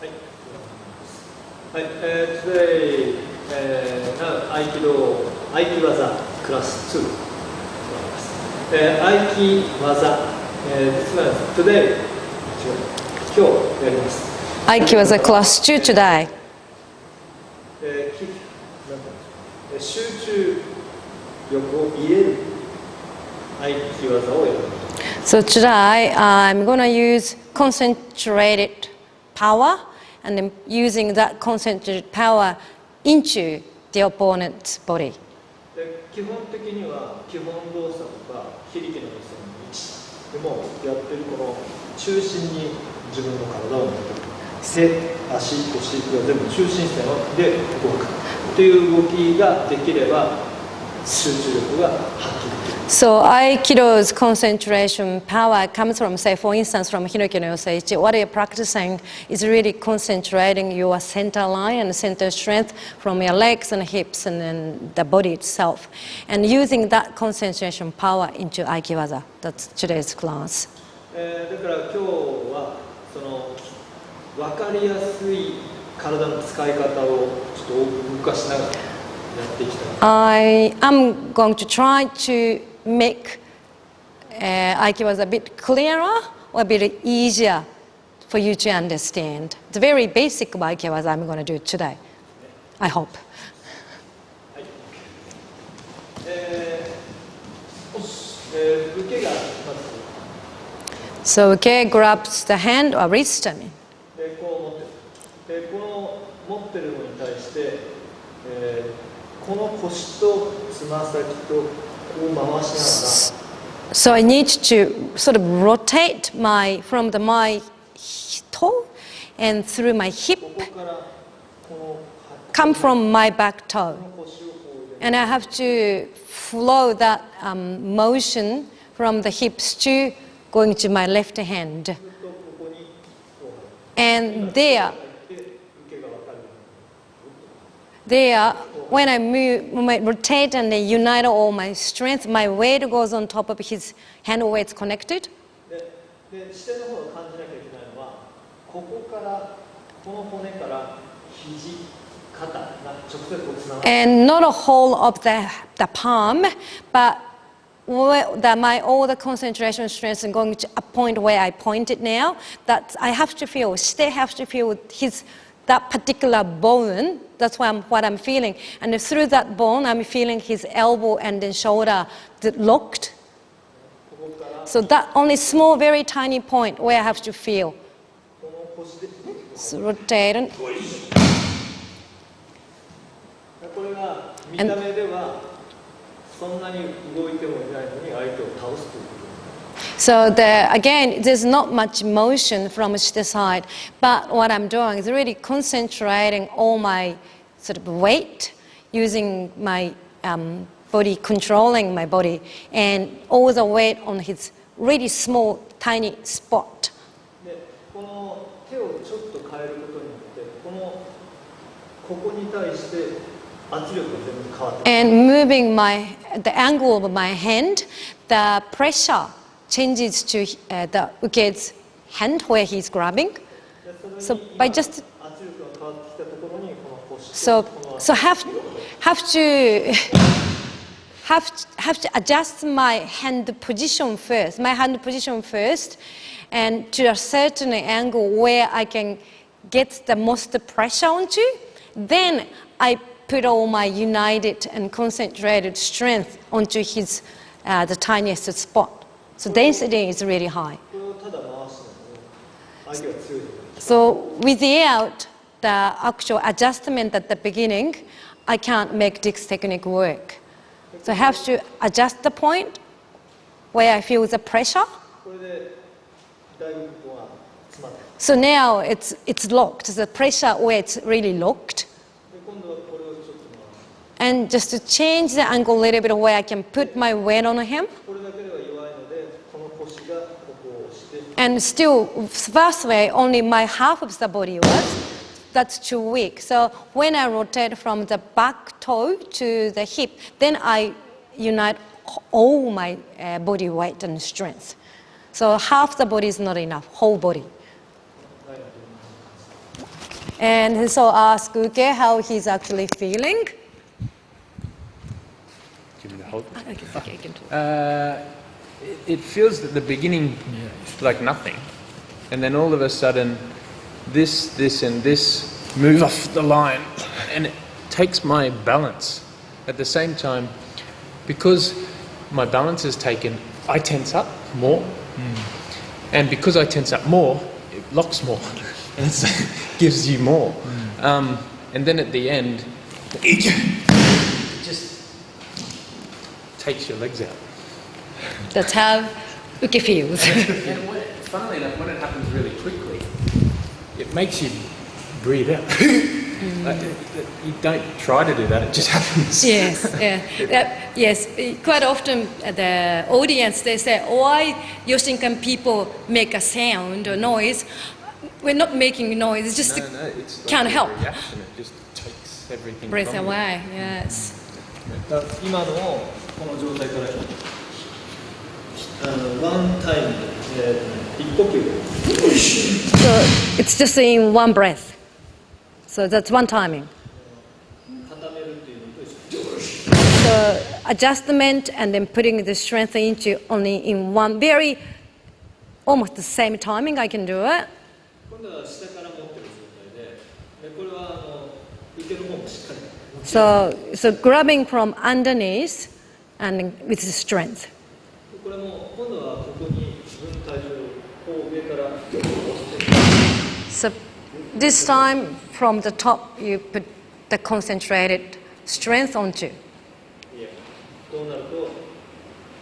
Today, now Aikido, Aiki-waza class 2. Aiki-waza, this one today, 今日やります。Aiki-waza class 2 today. 集中力を入れるAiki-wazaをやる。So today I'm going to use concentrated power and I'm using that concentrated power into the opponent's body. 基本的には基本動作とかHiriki-no-yoseiの位置でもやってるこの中心に自分の体を持ってくる。手、足、腰が全部中心線で動くっていう動きができれば集中力が発揮できる。So Aikido's concentration power comes from, say, for instance, from Hiriki-no-yosei. What you're practicing is really concentrating your center line and center strength from your legs and hips and then the body itself. And using that concentration power into Aiki-waza. That's today's class. だから今日はその分かりやすい体の使い方をちょっと動かしながらやっていきたい。I am going to try to make Aiki-waza a bit clearer or a bit easier for you to understand. The very basic of Aiki-waza I'm going to do today. I hope. 受けがまず So Uke grabs the hand or wrist. この持ってるのに対して、この腰とつま先とこう回しながら So I need to sort of rotate my toe and through my hip, ここからこの come from my back toe. 腰をこう And I have to flow that motion from the hips to going to my left hand. ここにこう And there, 受けが分かる。there, when I move, when I rotate and I unite all my strength, my weight goes on top of his hand where it's connected. で視点の方を感じなきゃいけないのはここからこの骨から肘肩が直接こうつながる。 And not a whole of the palm, but all the concentration strength is going to a point where I point it now, that I have to feel, still have to feel that particular bone. That's what I'm feeling. And through that bone, I'm feeling his elbow and then shoulder locked. So that only small, very tiny point where I have to feel. So rotate. これが見た目ではそんなに動いてもいないのに相手を倒すということ。 So again, there's not much motion from each side, but what I'm doing is really concentrating all my sort of weight, using my body, controlling my body, and all the weight on his really small, tiny spot. でこの手をちょっと変えることによってここに対して圧力が全部変わってくる。 And moving the angle of my hand, the pressure changes to the Uke's hand where he's grabbing. So by just 圧力が変わってきたところにこの腰 so とこの so have to adjust my hand position first, and to a certain angle where I can get the most pressure onto. Then I put all my united and concentrated strength onto his the tiniest spot. So density is really high. これをただ回すので相手が強い。 So without the actual adjustment at the beginning, I can't make this technique work. So I have to adjust the point where I feel the pressure. これでだいぶここが詰まって。 So now it's locked. The pressure where it's really locked. で今度はこれをちょっと回す。 And just to change the angle a little bit where I can put my weight on him. これだけでは弱いのでこの腰がここを押して。 And still, first way, only my half of the body was. That's too weak. So when I rotate from the back toe to the hip, then I unite all my body weight and strength. So half the body is not enough, whole body. And so ask Uke how he's actually feeling. Give me the hold. Okay, you can talk. It feels at the beginning like nothing, and then all of a sudden, this, and this move off the line, and it takes my balance. At the same time, because my balance is taken, I tense up more, and because I tense up more, it locks more, and it gives you more. And then at the end, it just takes your legs out. That's how Uke feels. And funnily enough, when it happens really quickly, it makes you breathe out. You don't try to do that, it just happens. Yes, yeah. Yes, quite often the audience, they say, why Yoshinkan people make a sound or noise? We're not making noise, it's just It's can't like help. a reaction. It just takes everything Breath from you. away, yes. だから今のをこの状態からワンタイムで、一呼吸で So it's just in one breath. So that's one timing. 固めるっていうのと一緒。 So adjustment and then putting the strength into only in one very, almost the same timing I can do it. 今度は下から持ってる状態で、これは受ける方もしっかり。 So grabbing from underneath and with the strength. これも今度はここに自分の体重を上から押して。 So this time from the top you put the concentrated strength onto. となると、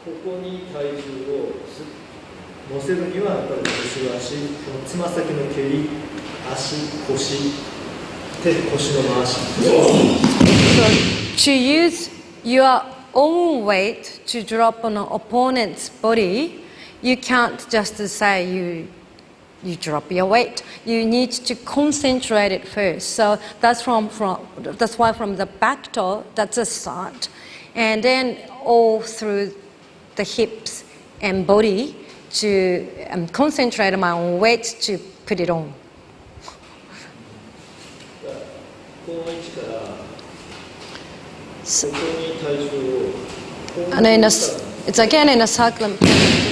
ここに体重を乗せるにはやっぱり後ろ足、このつま先の蹴り、足、腰、手、腰の回し。 So to use your own weight to drop on an opponent's body, you can't just say you drop your weight. You need to concentrate it first. So that's why from the back toe, that's a start. And then all through the hips and body to concentrate on my own weight to put it on. この位置からここに体重を And then it's again in a circular,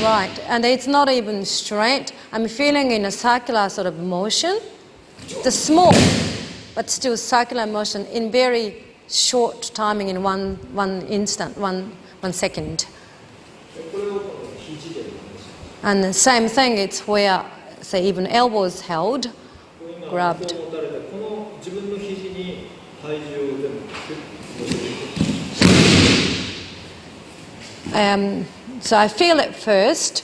right, and it's not even straight. I'm feeling in a circular sort of motion, the small, but still circular motion in very short timing in one instant, one second. これを肘でやります。 And the same thing, it's where, say, even elbows held, 今 grabbed. こう持たれてこの自分の肘に体重を全部乗せていく。 So I feel it first,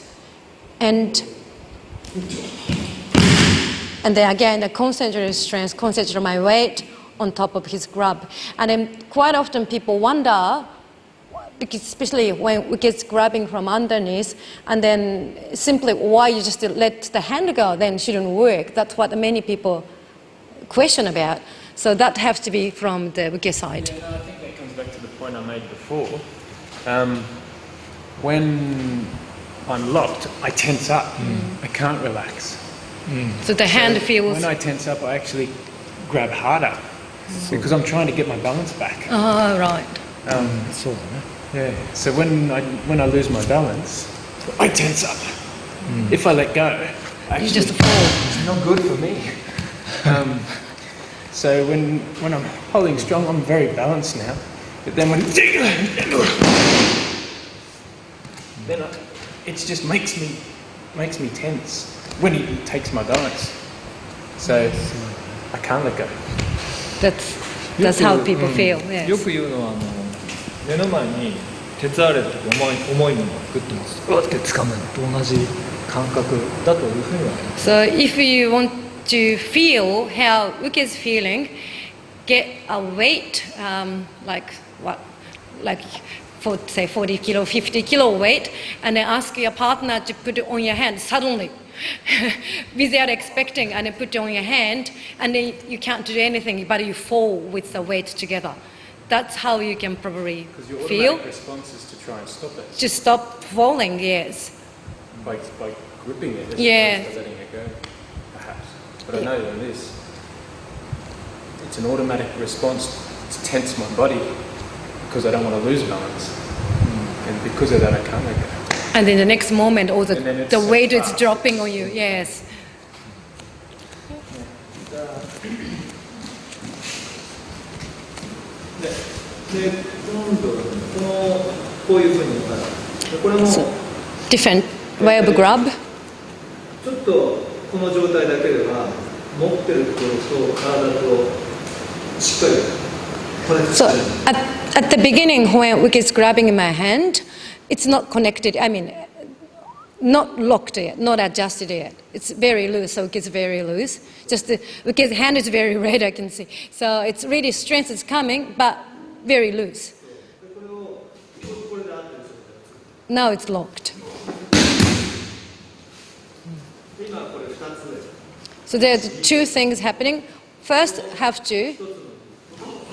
and then again the concentrated strength, concentrate my weight on top of his grab. And then quite often people wonder, because especially when we get grabbing from underneath, and then simply why you just let the hand go, then it shouldn't work. That's what many people question about. So that has to be from the Uke side. Yeah, no, I think that comes back to the point I made before. When I'm locked, I tense up. I can't relax. So the hand feels... When I tense up, I actually grab harder because I'm trying to get my balance back. Oh, right. Yeah. So when I lose my balance, I tense up. If I let go, You just fall. it's not good for me. So when I'm holding strong, I'm very balanced now. But then then it just makes me tense when he takes my balance. So I can't let go. That's how people feel. Yes. よく言うのは目の前に鉄あれと重いものをグッと持つうわって掴むのと同じ感覚だというふうには思います。 So if you want to feel how Uke is feeling, get a weight like for say 40 kilo, 50 kilo weight, and then ask your partner to put it on your hand suddenly, without expecting, and then put it on your hand, and then you can't do anything, but you fall with the weight together. That's how you can probably Because your feel. automatic response is to try and stop it To stop falling, yes. by gripping it as Yeah. opposed to letting it go, perhaps. But I know that this it's an automatic response to tense my body because I don't want to lose balance. And because of that, I can't let go. And then the next moment, all the so weight is fast. dropping on you. Yes. で、今度こういうふうにやったら、これも So, different way of grab. ちょっとこの状態だけでは持ってるところと体としっかりコネクト So してる。 at the beginning, when Uke is grabbing in my hand, it's not connected. I mean, not locked yet, not adjusted yet. It's very loose, so Uke's very loose. Just Uke's hand is very red, I can see. So it's really strength is coming, but very loose. でこれをこれで合ってる状態。 Now it's locked. で今これ2つで。 So there's two things happening. First, have to.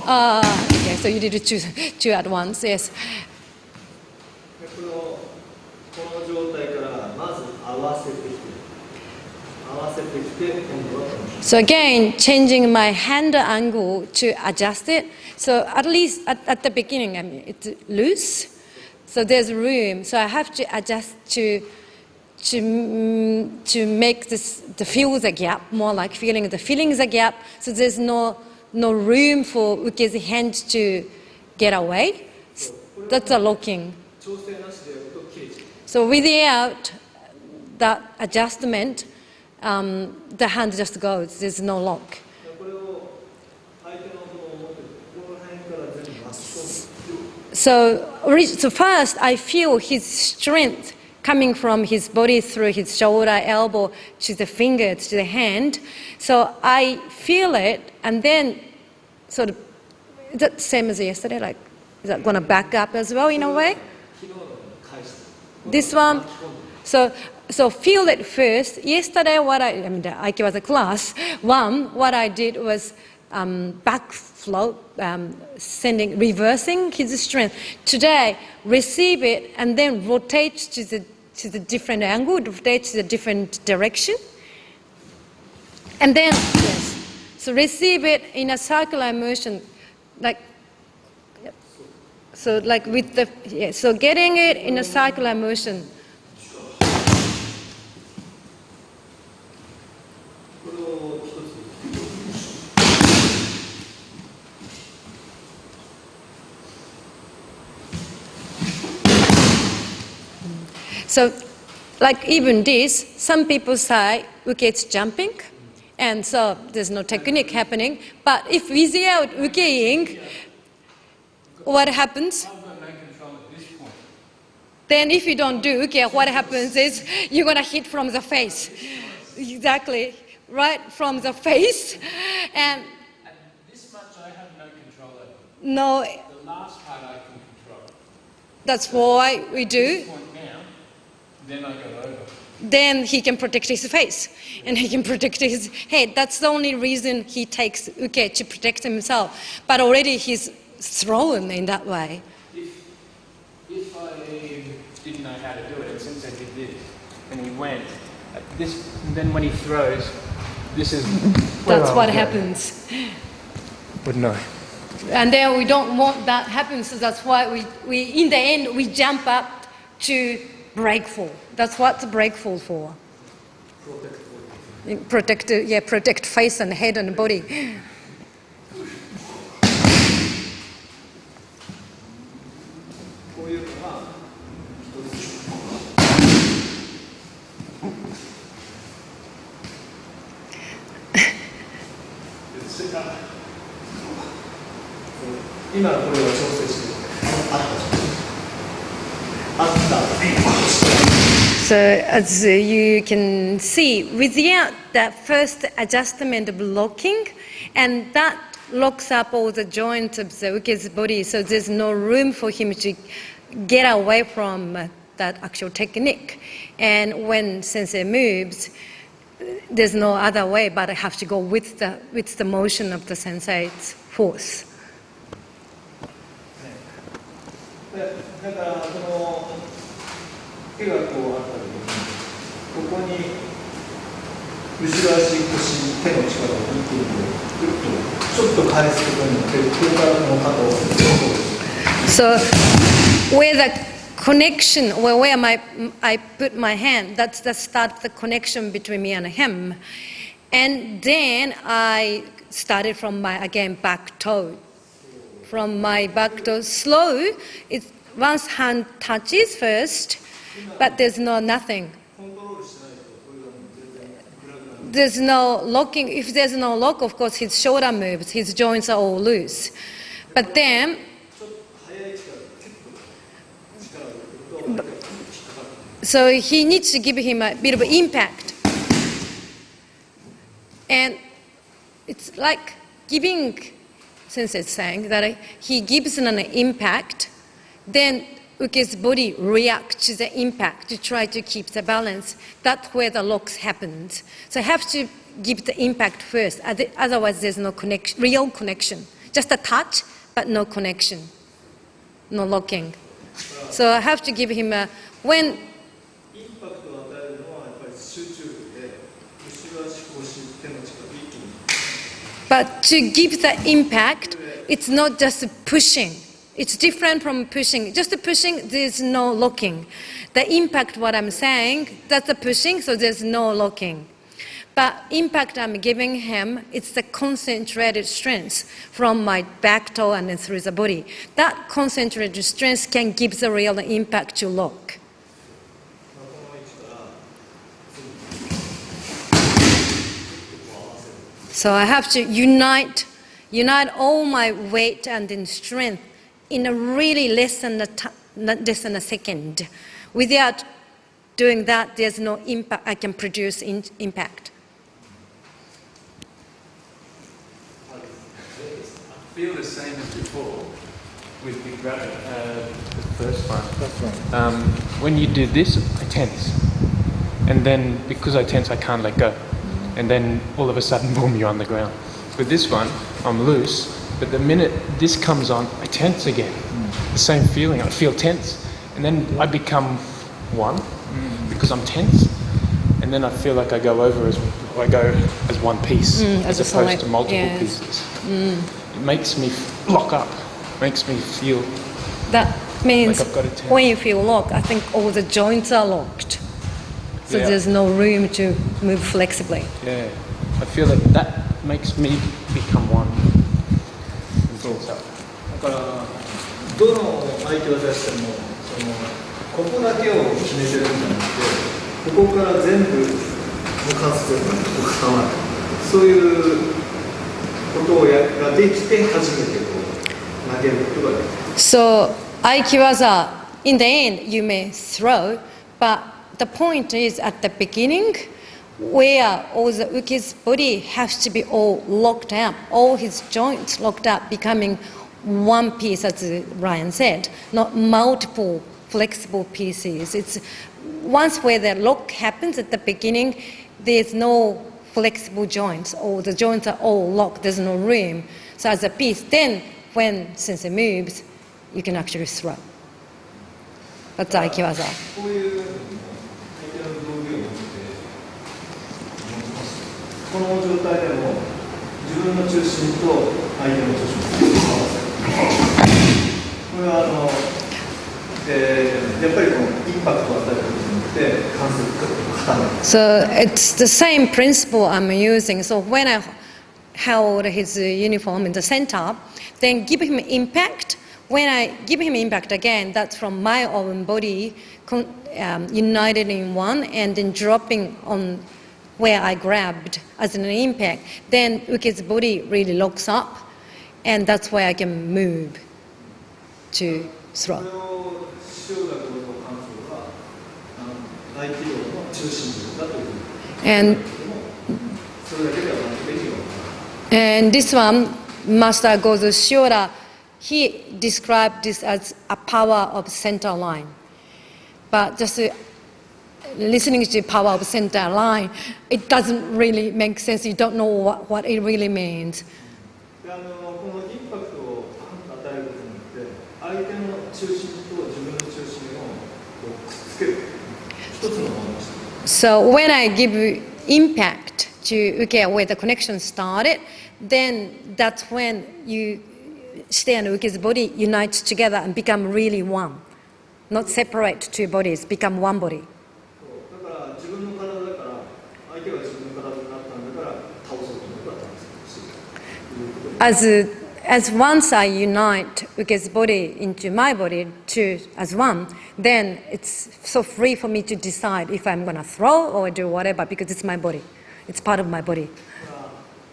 Okay, so you did two at once. Yes. でこの状態からまず合わせてきて今度はこの So again, changing my hand angle to adjust it. So at least at the beginning, I mean, it's loose. So there's room. So I have to adjust to make the feel the gap, more like feeling the gap. So there's no room for Uke's hand to get away. That's a locking. 調整なしでやると切れちゃう。 So without that adjustment, the hand just goes. There's no lock. これを相手のこの持ってるこの辺から全部巻き込む。 So first, I feel his strength coming from his body through his shoulder, elbow, to the finger, to the hand. So I feel it, and then sort of, is that the same as yesterday? Like, is that going to back up as well in a way? 昨日の返して This one, so feel it first. Yesterday, I mean, the Aiki-waza class, what I did was back flow, reversing his strength. Today, receive it and then rotate to the different angle, rotate to the different direction. And then, yes, so receive it in a circular motion, like, so like with the, yeah, so getting it in a circular motion. これを一つ So, like even this, some people say, okay, it's jumping, and so there's no technique happening. But if without ukeing, what happens? Then if you don't do uke, what happens is you're going to hit from the face. Exactly, right from the face. And This much I have no control over. no, The last part I can control. that's why we do. Point down, then I go over. Then he can protect his face and he can protect his head. That's the only reason he takes uke, to protect himself. But already he's thrown in that way. If I didn't know how to do it, and since I did this, and he went at this, and then when he throws, this is. That's what happens. But no. And then we don't want that happen, so that's why we in the end, we jump up to break fall. That's what the break fall for. Protect face and head and body. こういうのが一つ。今これを調整してる。あった。 So as you can see, without that first adjustment of locking, and that locks up all the joints of the uke's body, so there's no room for him to get away from that actual technique. And when sensei moves, there's no other way but I have to go with the motion of the sensei's force. だからその手がこうあった時にここに後ろ足腰手の力を抜くんでぐっとちょっと返すことによって空間の肩を So where the connection, where I put my hand, that's the start the connection between me and him. And then I started from my, again, back toe. From my back toe, slow, it's once hand touches first, but there's nothing. コントロールしないとこれが全然グラグラに There's no locking. If there's no lock, of course, his shoulder moves, his joints are all loose. But then, ちょっと早い力でキュッと力を入れると引っかかる so he needs to give him a bit of impact. And it's like giving, Sensei is saying that he gives an impact, then Uke's body reacts to the impact to try to keep the balance. That's where the locks happens. So I have to give the impact first, otherwise there's no connection, real connection. Just a touch, but no connection, no locking. So I have to give him a, when インパクトを与えるのはやっぱり集中力で後ろ足腰手の力一気に But to give the impact, it's not just pushing. It's different from pushing. Just the pushing, there's no locking. The impact, what I'm saying, that's the pushing, so there's no locking. But impact I'm giving him, it's the concentrated strength from my back toe and then through the body. That concentrated strength can give the real impact to lock. この位置から So I have to unite all my weight and then strength in a really less than a second. Without doing that, there's no impact. I can produce impact. I feel the same as before with Big Brother, the first one. When you do this, I tense. And then because I tense, I can't let go. And then all of a sudden, boom, you're on the ground. With this one, I'm loose, but the minute this comes on, I tense again. The same feeling, I feel tense. And then I become one because I'm tense. And then I feel like I go as one piece as opposed to multiple pieces. It makes me lock up, makes me feel That means like I've got a tense. when you feel locked, I think all the joints are locked. So Yeah. there's no room to move flexibly. Yeah, I feel like that makes me become one. だからどの相手を出してもここだけを決めてるんじゃなくてここから全部の関節が固まるそういうことができて初めて投げることができる So Aiki-waza, in the end, you may throw, but the point is at the beginning, where all the Uke's body has to be all locked up, all his joints locked up, becoming one piece, as Ryan said, not multiple flexible pieces. It's once where the lock happens at the beginning, there's no flexible joints, or the joints are all locked, there's no room. So as a piece, then when Sensei moves, you can actually throw. That's Aiki-waza. こういう相手の道具を持ってこの状態でも自分の中心と相手の中心を合わせるこれはやっぱりこのインパクトを与えることによって関節が固まる So it's the same principle I'm using. So when I held his uniform in the center, then give him impact. When I give him impact again, that's from my own body united in one and then dropping on where I grabbed as an impact. Then Uke's body really locks up and that's where I can move to こ throw. れを塩田幸三館長は合気道の中心部だというふうに And それだけではなくて意味がわからない And this one, Master Gozu Shiora, he described this as a power of center line. But just listening to power of center line, it doesn't really make sense. You don't know what it really means. でこのインパクトを与えることによって相手の中心と自分の中心をこうくっつける一つのものにして So when I give impact to uke where the connection started, then that's when you shite and uke's body unites together and become really one. Not separate two bodies, become one body. だから自分の体だから相手が自分の体になったんだから倒そうと思えば倒せるし。As once I unite uke's body into my body as one, then it's so free for me to decide if I'm going to throw or do whatever because it's my body. It's part of my body.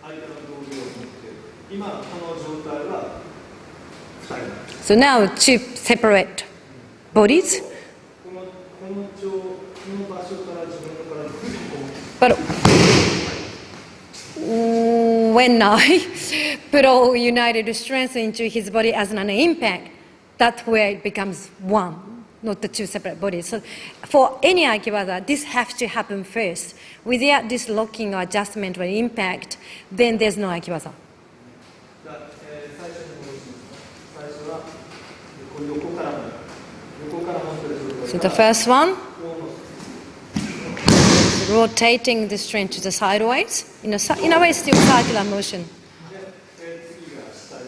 相手の道具を持って今この状態は2人なんです。 So now two separate bodies. この場所から自分の体に振り込む。 But when I put all united strength into his body as an impact, that's where it becomes one, not the two separate bodies. So for any Aiki-waza, this has to happen first. Without this locking or adjustment or impact, then there's no Aiki-waza. 最初に戻します。最初は横から持ってる状態 So the first one, rotating the strength to the sideways, in a way still circular motion.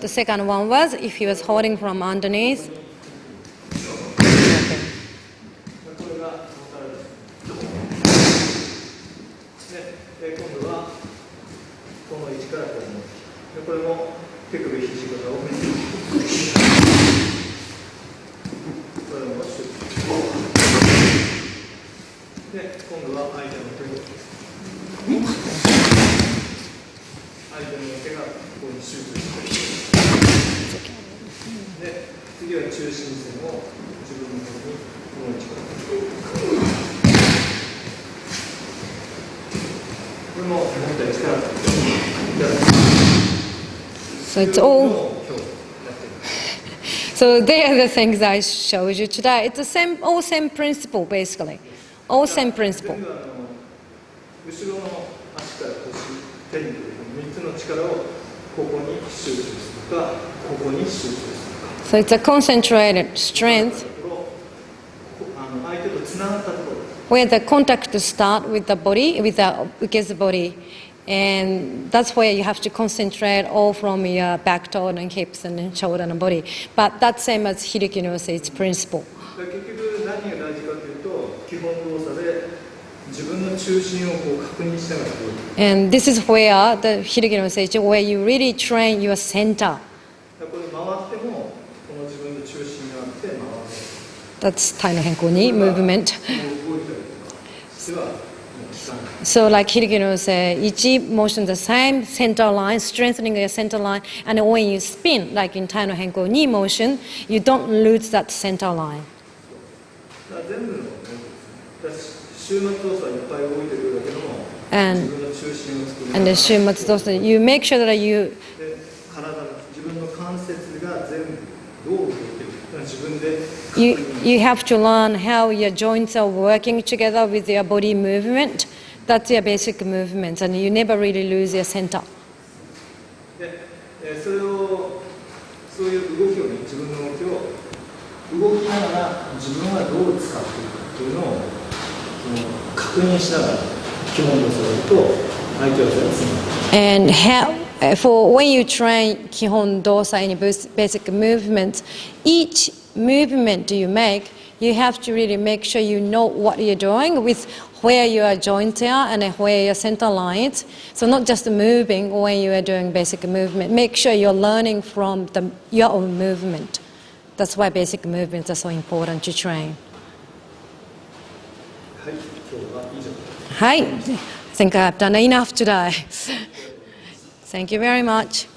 The second one was if he was holding from underneath. これがで今度はこの位置からこう持ってこれも手首肘肩を振りこれもシュッで今度は相手の手を相手の手がここに集中してで次は中心線を自分の方にこの位置からこれも持った位置から So it's all. So they are the things I showed you today. It's the same, all same principle basically, all same principle. 後ろの足から腰手に3つの力をここに集中するかここに集中するか So it's a concentrated strength 相手とつながったところ where the contact start with the body, with the uke's body, and that's where you have to concentrate all from your back tone and hips and shoulder and body. But that's same as Hiriki-no-yosei, its principle. 結局何が大事かというと基本動作で自分の中心をこう確認しながら And this is where the Hiriki-no-yosei, where you really train your center. これ回ってもこの自分の中心があって回る That's 体の変更に movement. 動いたりとかしてはもう効かない So like Hiriki-no-yosei, each motion the same center line, strengthening your center line, and when you spin, like in Tai no Henko Ni motion, you don't lose that center line. だから全部の週末動作いっぱい動いてるだけども And 自分の中心を作り and the 週末動作, you make sure that you で体の自分の関節が全部どう動いてるか自分で確認 you have to learn how your joints are working together with your body movement. That's your basic movements, and you never really lose your center. でそれをそういう動きをね自分の動きを動きながら自分はどう使っているかっていうのを確認しながら基本動作をやると相手は全部つながる And how, for when you train Kihon Dosa, any basic movements, each movement you make, you have to really make sure you know what you're doing with where your joints are and where your center line is. So not just moving when you are doing basic movement. Make sure you're learning from your own movement. That's why basic movements are so important to train. はい今日は以上 Hi, I think I've done enough today. Thank you very much.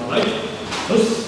はいよし